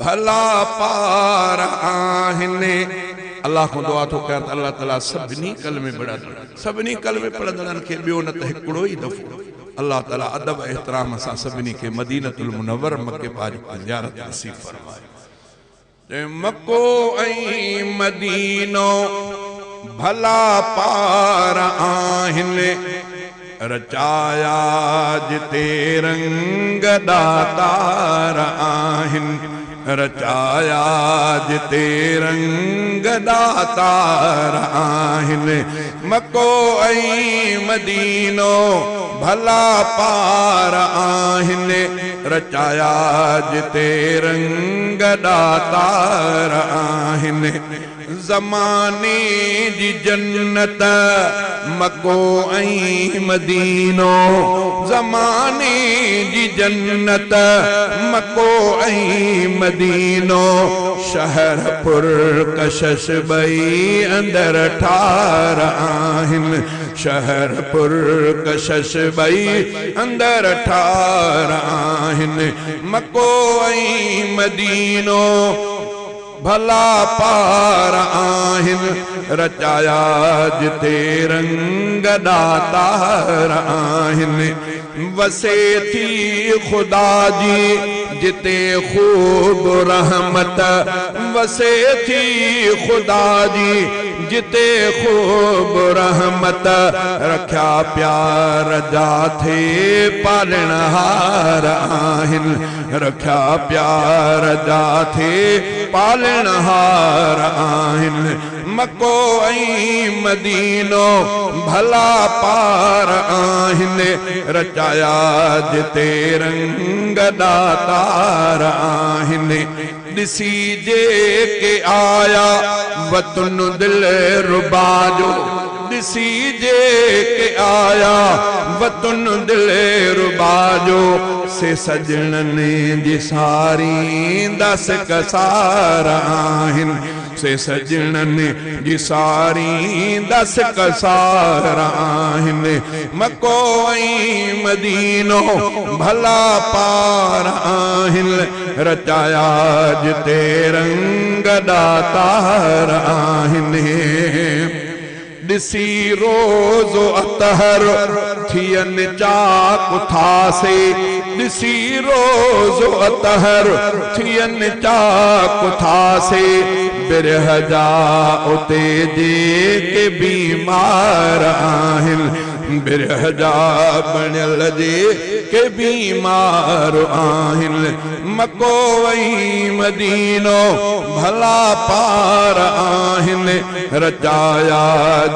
भला पार आहिनि। अल्लाह को दुआ थो कयां त अल्लाह ताला सभिनी कलमे पढ़ंदड़ सभिनी कलमे पढ़ंदड़नि खे ॿियो न त हिकिड़ो ई दफ़ो अल्लाह ताला अदब एहतराम सां सभिनी खे मदीनतुल मुनव्वर मके पाक ज़ियारत नसीब फरमाए। मको ऐं मदीनो भला पार आहिनि, रचाया जिते रंग दातार आहिनि, रचाया जिते रंग दातार आहिनि। मको ऐं मदीनो भला पार आहिनि, रचाया जिते रंग दातार आहिनि। ज़माने जी जन्नत मको ऐं मदीनो, ज़माने जी जन्नत मको ऐं मदीनो। शहर पुरकशिश ॿई अंदर ठार आहिनि, शहर पुरकशिश ॿई अंदर ठार आहिनि। मको ऐं मदीनो भला पार आहिनि, रचाया जिते रंग दातार आहिनि। वसे थी खुदा जी जिते खूब रहमत, वसे थी खुदा जी जिते खूब रहमत। रखिया प्यार जा थे पालनहार आहिनि, रखिया प्यार जा थे पालनहार आहिनि। मको ऐं मदीनो भला पार आहिनि, रचाया जिते रंग दातार आहिनि। ॾिसी जेके आया वतन दिल रुबा जो, ॾिसी जेके आया वतन दिल रुबा जो। से सजणनि जी सारी दस कसार आहिनि, से सजणनि जी सारी दस कसार आहिनि। मको ऐं मदीनो भला पार आहिनि, रचाया जिते रंग दातार आहिनि। ॾिसी रोज़ो अतहर थियनि चाक थासे, ॾिसी रोज़ो अतहर थियनि चाक थासे। बिरह जा उते जेके बीमार आहिनि, बिरह जा बणियल जेके बीमार आहिनि। मको ऐं मदीनो भला पार आहिनि, रचाया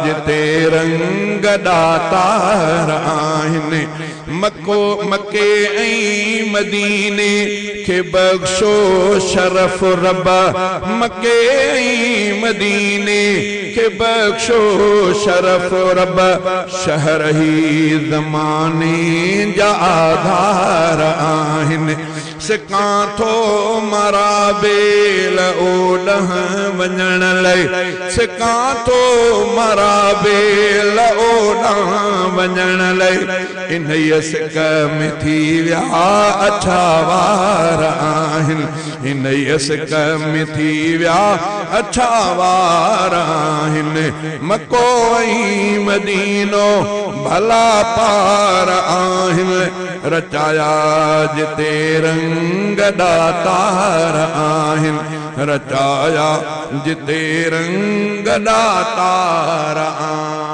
जिते रंग दातार आहिनि। मको मके ऐं मदीने खे बख्शो शरफ रब, मके ऐं मदीने खे बख्शो शरफ रब। शहर ही ज़माने जा आधार आहिनि, सिकां थो मरा बेल ओॾह वञण लाइ, सिकां थो मरा बेल ओॾां वञण लाइ। इन सिक में थी विया अछा वार आहिनि, इन सिक में थी विया अछा वार आहिनि। मको ऐं मदीनो भला पार आहिनि, रचाया जिते रंग दातार आहिनि, रचाया जिते रंग दातार आहिनि।